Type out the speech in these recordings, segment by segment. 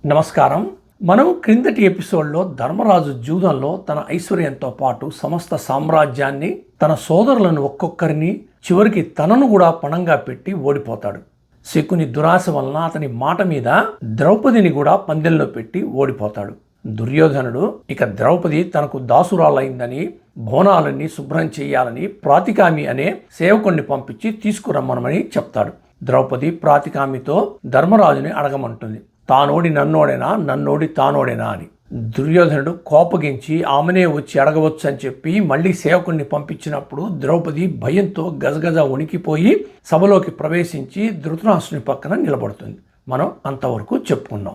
నమస్కారం. మనం క్రిందటి ఎపిసోడ్లో ధర్మరాజు జూదంలో తన ఐశ్వర్యంతో పాటు సమస్త సామ్రాజ్యాన్ని, తన సోదరులను ఒక్కొక్కరిని, చివరికి తనను కూడా పణంగా పెట్టి ఓడిపోతాడు. శకుని దురాశ వలన అతని మాట మీద ద్రౌపదిని కూడా పందెంలో పెట్టి ఓడిపోతాడు. దుర్యోధనుడు ఇక ద్రౌపది తనకు దాసురాలైందని, భవనాలన్నీ శుభ్రం చేయాలని ప్రాతికామి అనే సేవకుణ్ణి పంపించి తీసుకురమ్మనమని చెప్తాడు. ద్రౌపది ప్రాతికామితో ధర్మరాజుని అడగమంటుంది. తానోడి నన్నోడేనా, నన్నోడి తానోడేనా అని. దుర్యోధనుడు కోపగించి ఆమెనే వచ్చి అడగవచ్చు అని చెప్పి మళ్ళీ సేవకుణ్ణి పంపించినప్పుడు ద్రౌపది భయంతో గజగజ వణికిపోయి సభలోకి ప్రవేశించి ధృతరాష్ట్రుని పక్కన నిలబడుతుంది. మనం అంతవరకు చెప్పుకున్నాం.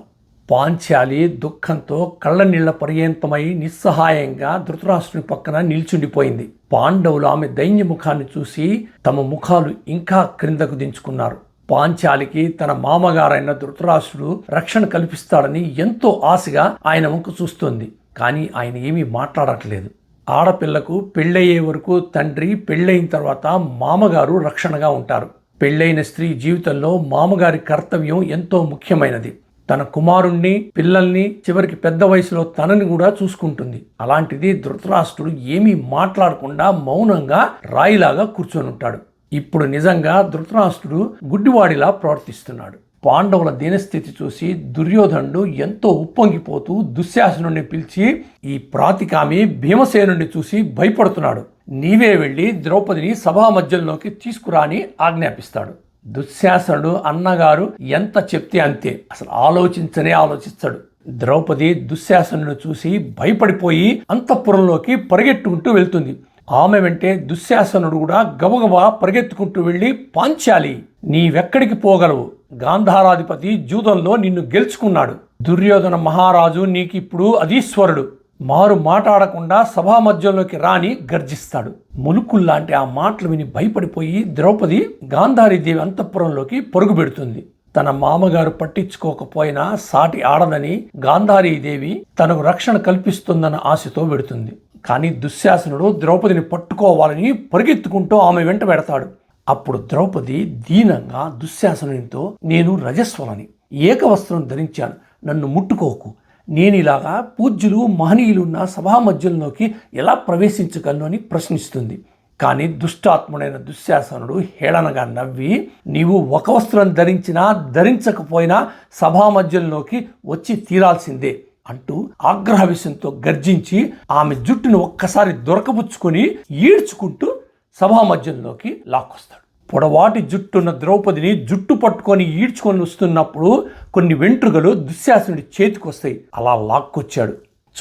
పాంచాలి దుఃఖంతో కళ్ళ నీళ్ల పర్యంతమై నిస్సహాయంగా ధృతరాష్ట్రుని పక్కన నిల్చుండిపోయింది. పాండవులు ఆమె దైన్య ముఖాన్ని చూసి తమ ముఖాలు ఇంకా క్రిందకు దించుకున్నారు. పాంచాలికి తన మామగారైన ధృతరాష్ట్రుడు రక్షణ కల్పిస్తాడని ఎంతో ఆశగా ఆయన వంక చూస్తోంది. కానీ ఆయన ఏమీ మాట్లాడట్లేదు. ఆడపిల్లకు పెళ్ళయ్యే వరకు తండ్రి, పెళ్ళయిన తర్వాత మామగారు రక్షణగా ఉంటారు. పెళ్ళైన స్త్రీ జీవితంలో మామగారి కర్తవ్యం ఎంతో ముఖ్యమైనది. తన కుమారుణ్ణి, పిల్లల్ని, చివరికి పెద్ద వయసులో తనని కూడా చూసుకుంటుంది. అలాంటిది ధృతరాష్ట్రుడు ఏమీ మాట్లాడకుండా మౌనంగా రాయిలాగా కూర్చొని ఉంటాడు. ఇప్పుడు నిజంగా ధృతరాష్ట్రుడు గుడ్డివాడిలా ప్రవర్తిస్తున్నాడు. పాండవుల దీనస్థితి చూసి దుర్యోధనుడు ఎంతో ఉప్పొంగిపోతూ దుశ్శాసనుడిని పిలిచి ఈ ప్రాతికామి భీమసేనుడిని చూసి భయపడుతున్నాడు. నీవే వెళ్ళి ద్రౌపదిని సభా మధ్యంలోకి తీసుకురాని ఆజ్ఞాపిస్తాడు. దుశ్శాసనుడు అన్నగారు ఎంత చెప్తే అంతే, అసలు ఆలోచిస్తాడు. ద్రౌపది దుశ్శాసనుడిని చూసి భయపడిపోయి అంతఃపురంలోకి పరిగెట్టుకుంటూ వెళ్తుంది. ఆమె వెంటే దుశ్శాసనుడు కూడా గబగబా పరిగెత్తుకుంటూ వెళ్ళి, పాంచాలి నీవెక్కడికి పోగలవు? గాంధారాధిపతి జూదంలో నిన్ను గెలుచుకున్నాడు. దుర్యోధన మహారాజు నీకిప్పుడు అధీశ్వరుడు. మారు మాట్లాడకుండా సభా మధ్యంలోకి రాని గర్జిస్తాడు. ములుకుల్లాంటి ఆ మాటలు విని భయపడిపోయి ద్రౌపది గాంధారీదేవి అంతఃపురంలోకి పరుగు పెడుతుంది. తన మామగారు పట్టించుకోకపోయినా సాటి ఆడదని గాంధారీదేవి తనకు రక్షణ కల్పిస్తుందన్న ఆశతో పెడుతుంది. కానీ దుశ్శాసనుడు ద్రౌపదిని పట్టుకోవాలని పరిగెత్తుకుంటూ ఆమె వెంట పెడతాడు. అప్పుడు ద్రౌపది దీనంగా దుశ్శాసనునితో, నేను రజస్వలని, ఏకవస్త్రం ధరించాను, నన్ను ముట్టుకోకు, నేనిలాగా పూజ్యులు మహనీయులున్న సభా మధ్యంలోకి ఎలా ప్రవేశించగలను అని ప్రశ్నిస్తుంది. కానీ దుష్టాత్ముడైన దుశ్శాసనుడు హేళనగా నవ్వి, నీవు ఒక వస్త్రం ధరించినా ధరించకపోయినా సభా మధ్యంలోకి వచ్చి తీరాల్సిందే అంటూ ఆగ్రహవిషంతో గర్జించి ఆమె జుట్టును ఒక్కసారి దొరకబుచ్చుకొని ఈడ్చుకుంటూ సభా మధ్యంలోకి లాక్కొస్తాడు. పొడవాటి జుట్టున్న ద్రౌపదిని జుట్టు పట్టుకొని ఈడ్చుకొని వస్తున్నప్పుడు కొన్ని వెంట్రుకలు దుశ్శాసనుడి చేతికి వస్తాయి. అలా లాక్కొచ్చాడు.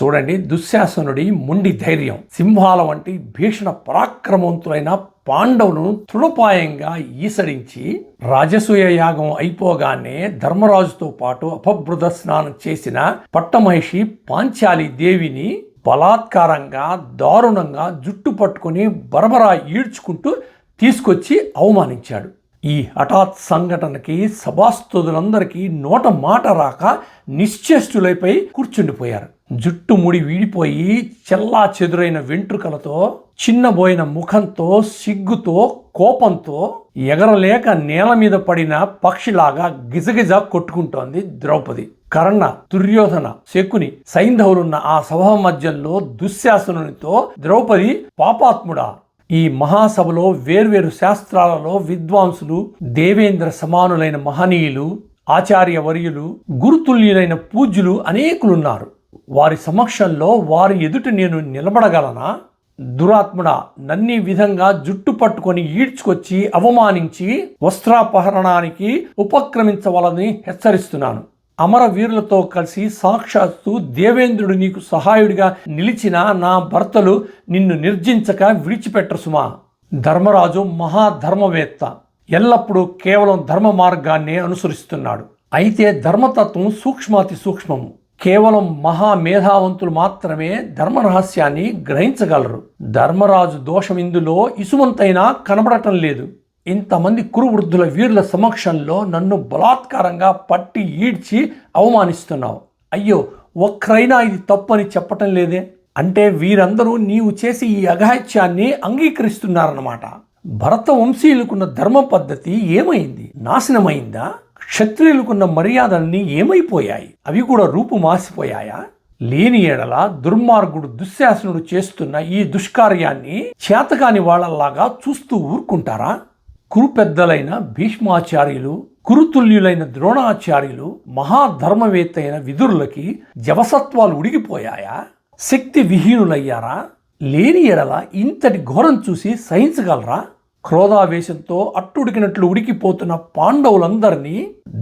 చూడండి దుశ్శాసనుడి మొండి ధైర్యం. సింహాల వంటి భీషణ పరాక్రమవంతులైన పాండవులను తృణపాయంగా ఈసడించి రాజసూయ యాగం అయిపోగానే ధర్మరాజుతో పాటు అపభృత స్నానం చేసిన పట్టమహిషి పాంచాలి దేవిని బలాత్కారంగా దారుణంగా జుట్టు పట్టుకుని బరబరా ఈడ్చుకుంటూ తీసుకొచ్చి అవమానించాడు. ఈ హఠాత్ సంఘటనకి సభాస్థులందరికీ నోట మాట రాక నిశ్చేష్టులైపై కూర్చుండిపోయారు. జుట్టు ముడి వీడిపోయి చెల్లా చెదురైన వెంట్రుకలతో, చిన్నబోయిన ముఖంతో, సిగ్గుతో, కోపంతో ఎగరలేక నేల మీద పడిన పక్షిలాగా గిజగిజ కొట్టుకుంటోంది ద్రౌపది. కర్ణ, దుర్యోధన, శకుని, సైంధవులున్న ఆ సభా మధ్యంలో దుశ్శాసనునితో ద్రౌపది, పాపాత్ముడా, ఈ మహాసభలో వేర్వేరు శాస్త్రాలలో విద్వాంసులు, దేవేంద్ర సమానులైన మహనీయులు, ఆచార్యవర్యులు, గురుతుల్యులైన పూజ్యులు అనేకులున్నారు. వారి సమక్షంలో వారి ఎదుట నేను నిలబడగలనా? దురాత్ముడా, నన్నీ విధంగా జుట్టు పట్టుకొని ఈడ్చుకొచ్చి అవమానించి వస్త్రాపహరణానికి ఉపక్రమించవాలని హెచ్చరిస్తున్నాను. అమరవీరులతో కలిసి సాక్షాత్తు దేవేంద్రుడు నీకు సహాయుడిగా నిలిచిన నా భర్తలు నిన్ను నిర్జించక విడిచిపెట్టరు సుమా. ధర్మరాజు మహాధర్మవేత్త, ఎల్లప్పుడూ కేవలం ధర్మ మార్గాన్నే అనుసరిస్తున్నాడు. అయితే ధర్మతత్వం సూక్ష్మాతి సూక్ష్మము. కేవలం మహామేధావంతులు మాత్రమే ధర్మ రహస్యాన్ని గ్రహించగలరు. ధర్మరాజు దోషం ఇందులో ఇసుమంతైనా కనబడటం లేదు. ఇంతమంది కురువృద్ధుల వీరుల సమక్షంలో నన్ను బలాత్కారంగా పట్టి ఈడ్చి అవమానిస్తున్నావు. అయ్యో, ఒక్కరైనా ఇది తప్పని చెప్పటం లేదే. అంటే వీరందరూ నీవు చేసి ఈ అఘాయిత్యాన్ని అంగీకరిస్తున్నారన్నమాట. భరత వంశీయులకున్న ధర్మ పద్ధతి ఏమైంది? నాశనమైందా? క్షత్రియులకున్న మర్యాదలన్నీ ఏమైపోయాయి? అవి కూడా రూపు మాసిపోయాయా? లేని ఎడల దుర్మార్గుడు దుశ్శాసనుడు చేస్తున్న ఈ దుష్కార్యాన్ని చేతకాని వాళ్ళలాగా చూస్తూ ఊరుకుంటారా? కురు పెద్దలైన భీష్మాచార్యులు, కురుతుల్యులైన ద్రోణాచార్యులు, మహాధర్మవేత్త అయిన విదురులకి జవసత్వాలు ఉడిగిపోయాయా? శక్తి విహీనులయ్యారా? లేని ఎడల ఇంతటి ఘోరం చూసి సహించగలరా? క్రోధావేశంతో అట్టుడికినట్లు ఉడికిపోతున్న పాండవులందరినీ,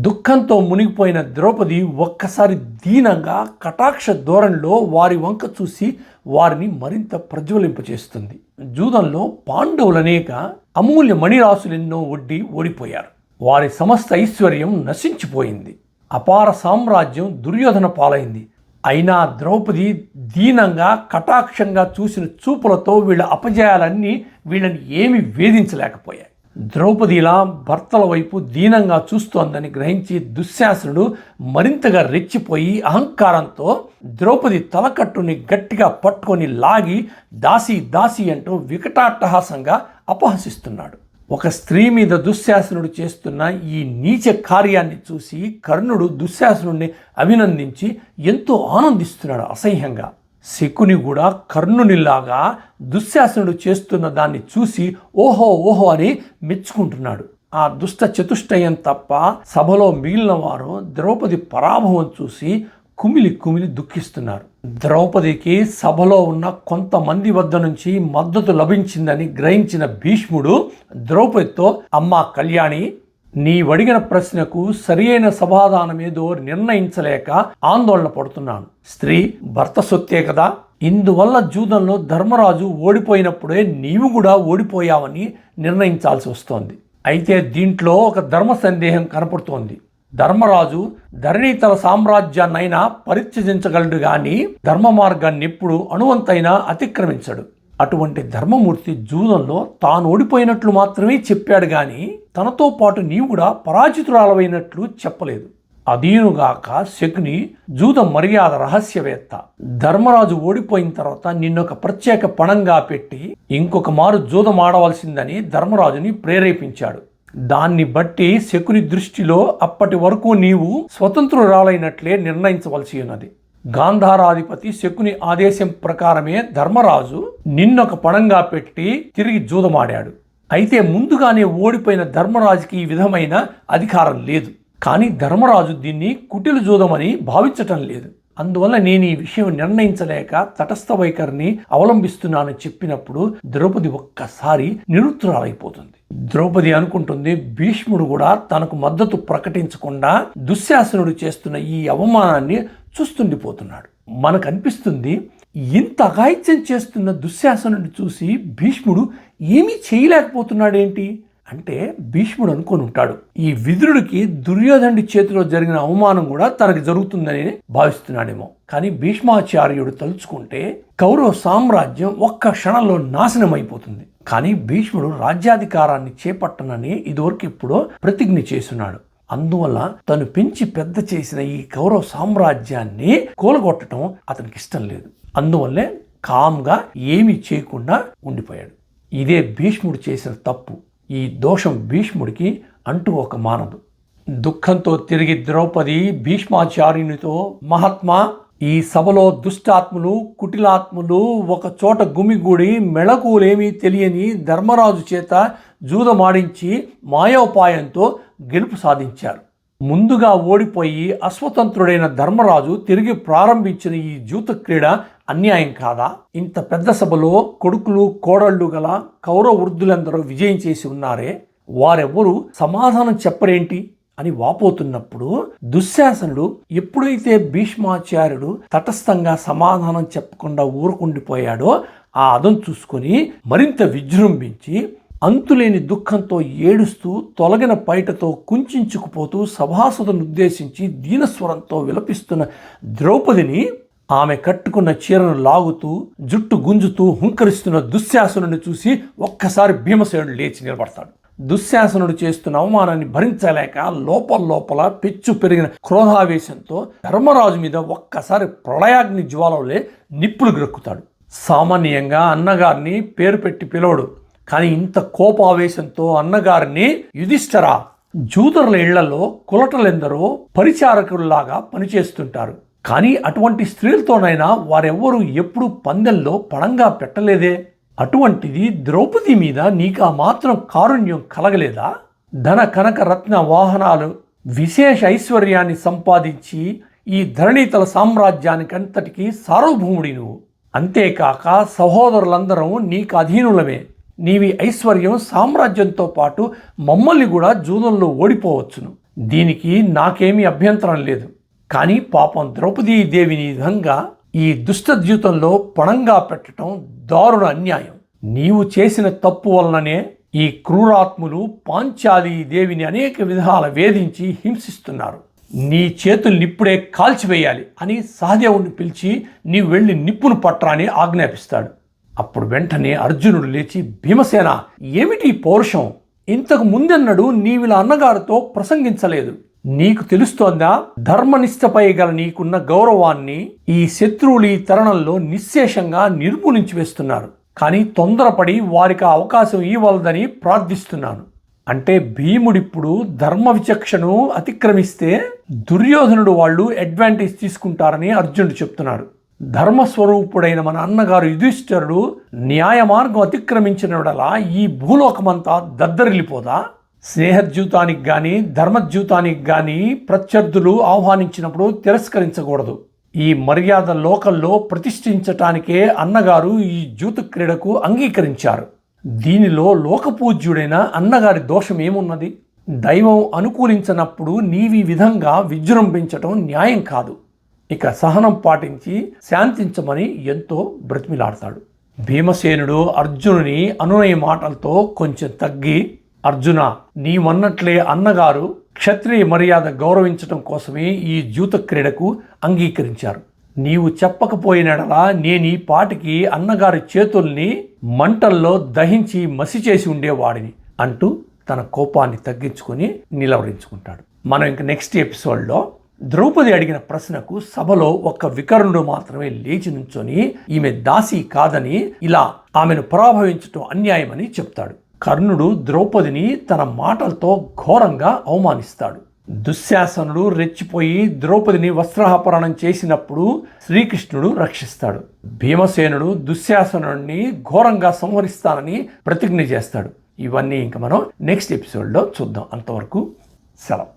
దుఃఖంతో మునిగిపోయిన ద్రౌపది ఒక్కసారి దీనంగా కటాక్ష ధోరణిలో వారి వంక చూసి వారిని మరింత ప్రజ్వలింపచేస్తుంది. జూదంలో పాండవులనేక అమూల్య మణిరాశులెన్నో ఒడ్డి ఓడిపోయారు. వారి సమస్త ఐశ్వర్యం నశించిపోయింది. అపార సామ్రాజ్యం దుర్యోధన పాలైంది. అయినా ద్రౌపది దీనంగా కటాక్షంగా చూసిన చూపులతో వీళ్ళ అపజయాలన్నీ వీళ్ళని ఏమీ వేధించలేకపోయాయి. ద్రౌపదిలా భర్తల వైపు దీనంగా చూస్తోందని గ్రహించి దుశ్శాసనుడు మరింతగా రెచ్చిపోయి అహంకారంతో ద్రౌపది తలకట్టుని గట్టిగా పట్టుకొని లాగి దాసి దాసి అంటూ వికటాట్టహాసంగా అపహసిస్తున్నాడు. ఒక స్త్రీ మీద దుశ్శాసనుడు చేస్తున్న ఈ నీచ కార్యాన్ని చూసి కర్ణుడు దుశ్శాసనుడిని అభినందించి ఎంతో ఆనందిస్తున్నాడు అసహ్యంగా. శకుని కూడా కర్ణునిలాగా దుశ్శాసనుడు చేస్తున్న దాన్ని చూసి ఓహో ఓహో అని మెచ్చుకుంటున్నాడు. ఆ దుష్ట చతుష్టయం తప్ప సభలో మిగిలిన వారు ద్రౌపది పరాభవం చూసి కుమిలి కుమిలి దుఃఖిస్తున్నారు. ద్రౌపదికి సభలో ఉన్న కొంతమంది వద్ద నుంచి మద్దతు లభించిందని గ్రహించిన భీష్ముడు ద్రౌపదితో, అమ్మా కళ్యాణి, నీవడిగిన ప్రశ్నకు సరియైన సమాధానమేదో నిర్ణయించలేక ఆందోళన పడుతున్నాను. స్త్రీ భర్త సొత్తే కదా. ఇందువల్ల జూదంలో ధర్మరాజు ఓడిపోయినప్పుడే నీవు కూడా ఓడిపోయావని నిర్ణయించాల్సి వస్తోంది. అయితే దీంట్లో ఒక ధర్మ సందేహం కనపడుతోంది. ధర్మరాజు ధరణీతల సామ్రాజ్యాన్నైనా పరిత్యజించగలడు గాని ధర్మ మార్గాన్ని ఎప్పుడు అణువంతైనా అతిక్రమించడు. అటువంటి ధర్మమూర్తి జూదంలో తాను ఓడిపోయినట్లు మాత్రమే చెప్పాడు గాని తనతో పాటు నీవు కూడా పరాజితురాలవైనట్లు చెప్పలేదు. అదీనుగాక శకుని జూద మర్యాద రహస్యవేత్త. ధర్మరాజు ఓడిపోయిన తర్వాత నిన్నొక ప్రత్యేక పణంగా పెట్టి ఇంకొక మారు జూదం ఆడవలసిందని ధర్మరాజుని ప్రేరేపించాడు. దాన్ని బట్టి శకుని దృష్టిలో అప్పటి వరకు నీవు స్వతంత్రురాలైనట్లే నిర్ణయించవలసి ఉన్నది. గాంధారాధిపతి శకుని ఆదేశం ప్రకారమే ధర్మరాజు నిన్నొక పణంగా పెట్టి తిరిగి జూదమాడాడు. అయితే ముందుగానే ఓడిపోయిన ధర్మరాజుకి ఈ విధమైన అధికారం లేదు. కానీ ధర్మరాజు దీన్ని కుటిల జూదమని భావించటం లేదు. అందువల్ల నేను ఈ విషయం నిర్ణయించలేక తటస్థ వైఖరిని అవలంబిస్తున్నానని చెప్పినప్పుడు ద్రౌపది ఒక్కసారి నిరుత్తరాలైపోతుంది. ద్రౌపది అనుకుంటుంది, భీష్ముడు కూడా తనకు మద్దతు ప్రకటించకుండా దుశ్శాసనుడు చేస్తున్న ఈ అవమానాన్ని చూస్తుండిపోతున్నాడు. మనకు అనిపిస్తుంది, ఇంత అఘాయిత్యం చేస్తున్న దుశ్శాసనుడిని చూసి భీష్ముడు ఏమీ చేయలేకపోతున్నాడేంటి అంటే భీష్ముడు అనుకొని ఉంటాడు, ఈ విదురుడికి దుర్యోధనుడి చేతిలో జరిగిన అవమానం కూడా తనకు జరుగుతుందని భావిస్తున్నాడేమో. కానీ భీష్మాచార్యుడు తలుచుకుంటే కౌరవ సామ్రాజ్యం ఒక్క క్షణంలో నాశనం అయిపోతుంది. కానీ భీష్ముడు రాజ్యాధికారాన్ని చేపట్టనని ఇదివరకు ఎప్పుడో ప్రతిజ్ఞ చేస్తున్నాడు. అందువల్ల తను పెంచి పెద్ద చేసిన ఈ కౌరవ సామ్రాజ్యాన్ని కూలగొట్టడం అతనికి ఇష్టం లేదు. అందువల్లే కామ్గా ఏమీ చేయకుండా ఉండిపోయాడు. ఇదే భీష్ముడు చేసిన తప్పు. ఈ దోషం భీష్ముడికి అంటూ ఒక మానదు. దుఃఖంతో తిరిగి ద్రౌపది భీష్మాచార్యునితో, మహాత్మా, ఈ సభలో దుష్టాత్ములు కుటిలాత్ములు ఒక చోట గుమిగూడి మెళకువలేమీ తెలియని ధర్మరాజు చేత జూదమాడించి మాయోపాయంతో గెలుపు సాధించారు. ముందుగా ఓడిపోయి అస్వతంత్రుడైన ధర్మరాజు తిరిగి ప్రారంభించిన ఈ జూత క్రీడ అన్యాయం కాదా? ఇంత పెద్ద సభలో కొడుకులు కోడళ్ళు గల కౌరవ వృద్ధులందరూ విజయం చేసి ఉన్నారే, వారెవ్వరూ సమాధానం చెప్పరేంటి అని వాపోతున్నప్పుడు దుశ్శాసనుడు ఎప్పుడైతే భీష్మాచార్యుడు తటస్థంగా సమాధానం చెప్పకుండా ఊరుకుండిపోయాడో ఆ అదం చూసుకొని మరింత విజృంభించి అంతులేని దుఃఖంతో ఏడుస్తూ తొలగిన పైటతో కుంచుకుపోతూ సభాసదులను ఉద్దేశించి దీనస్వరంతో విలపిస్తున్న ద్రౌపదిని, ఆమె కట్టుకున్న చీరను లాగుతూ జుట్టు గుంజుతూ హుంకరిస్తున్న దుశ్శాసనుడిని చూసి ఒక్కసారి భీమసేనుడు లేచి నిలబడతాడు. దుశ్శాసనుడు చేస్తున్న అవమానాన్ని భరించలేక లోపల పెచ్చు పెరిగిన క్రోధావేశంతో ధర్మరాజు మీద ఒక్కసారి ప్రళయాగ్ని జ్వాలలే నిప్పులు గ్రక్కుతాడు. సామాన్యంగా అన్నగారిని పేరు పెట్టి పిలవడు, కానీ ఇంత కోపావేశంతో అన్నగారిని యుధిష్ఠరా, జూదరుల ఇళ్లలో కులటలెందరో పరిచారకుల్లాగా పనిచేస్తుంటారు. కానీ అటువంటి స్త్రీలతోనైనా వారెవ్వరూ ఎప్పుడు పందెంలో పణంగా పెట్టలేదే. అటువంటిది ద్రౌపది మీద నీకా మాత్రం కారుణ్యం కలగలేదా? ధన కనక రత్న వాహనాలు, విశేష ఐశ్వర్యాన్ని సంపాదించి ఈ ధరణీతల సామ్రాజ్యానికంతటికీ సార్వభౌముడి నువ్వు. అంతేకాక సహోదరులందరం నీకు అధీనులమే. నీవి ఐశ్వర్యం సామ్రాజ్యంతో పాటు మమ్మల్ని కూడా జూదంలో ఓడిపోవచ్చును. దీనికి నాకేమీ అభ్యంతరం లేదు. కానీ పాపం ద్రౌపదీదేవిని విధంగా ఈ దుష్ట జీవితంలో పణంగా పెట్టడం దారుణ అన్యాయం. నీవు చేసిన తప్పు వలననే ఈ క్రూరాత్ములు పాంచాలి దేవిని అనేక విధాల వేధించి హింసిస్తున్నారు. నీ చేతులు నిప్పుడే కాల్చివేయాలి అని సహదేవుణ్ణి పిలిచి నీవు వెళ్ళి నిప్పును పట్టరా అని ఆజ్ఞాపిస్తాడు. అప్పుడు వెంటనే అర్జునుడు లేచి, భీమసేన, ఏమిటి పౌరుషం? ఇంతకు ముందెన్నడూ నీవిలా అన్నగారితో ప్రసంగించలేదు. నీకు తెలుస్తోందా? ధర్మనిష్టపై గల నీకున్న గౌరవాన్ని ఈ శత్రువులు ఈ తరుణంలో నిశ్శేషంగా నిర్మూలించి వేస్తున్నారు. కానీ తొందరపడి వారికి అవకాశం ఇవ్వవలదని ప్రార్థిస్తున్నాను. అంటే భీముడిప్పుడు ధర్మ విచక్షను అతిక్రమిస్తే దుర్యోధనుడు వాళ్ళు అడ్వాంటేజ్ తీసుకుంటారని అర్జునుడు చెప్తున్నాడు. ధర్మస్వరూపుడైన మన అన్నగారు యుధిష్ఠిరుడు న్యాయ మార్గం అతిక్రమించినడలా ఈ భూలోకమంతా దద్దరిల్లిపోదా? స్నేహజీవితానికి కానీ ధర్మజీవితానికి కానీ ప్రత్యర్థులు ఆహ్వానించినప్పుడు తిరస్కరించకూడదు. ఈ మర్యాద లోకల్లో ప్రతిష్ఠించటానికే అన్నగారు ఈ జూత క్రీడకు అంగీకరించారు. దీనిలో లోకపూజ్యుడైన అన్నగారి దోషం ఏమున్నది? దైవం అనుకూలించినప్పుడు నీవి విధంగా విజృంభించటం న్యాయం కాదు. ఇక సహనం పాటించి శాంతించమని ఎంతో బ్రతిమిలాడతాడు. భీమసేనుడు అర్జునుని అనునయ మాటలతో కొంచెం తగ్గి, అర్జున, నీవన్నట్లే అన్నగారు క్షత్రియ మర్యాద గౌరవించటం కోసమే ఈ జూత క్రీడకు అంగీకరించారు. నీవు చెప్పకపోయినడలా నేను ఈ పాటికి అన్నగారి చేతుల్ని మంటల్లో దహించి మసి చేసి ఉండేవాడిని అంటూ తన కోపాన్ని తగ్గించుకొని నిలవరించుకుంటాడు. మనం ఇంక నెక్స్ట్ ఎపిసోడ్లో ద్రౌపది అడిగిన ప్రశ్నకు సభలో ఒక్క వికర్ణుడు మాత్రమే లేచి నుంచొని ఈమె దాసి కాదని, ఇలా ఆమెను పరాభవించటం అన్యాయమని చెప్తాడు. కర్ణుడు ద్రౌపదిని తన మాటలతో ఘోరంగా అవమానిస్తాడు. దుశ్శాసనుడు రెచ్చిపోయి ద్రౌపదిని వస్త్రాపహరణం చేసినప్పుడు శ్రీకృష్ణుడు రక్షిస్తాడు. భీమసేనుడు దుశ్శాసనుడిని ఘోరంగా సంహరిస్తానని ప్రతిజ్ఞ చేస్తాడు. ఇవన్నీ ఇంకా మనం నెక్స్ట్ ఎపిసోడ్లో చూద్దాం. అంతవరకు సెలవు.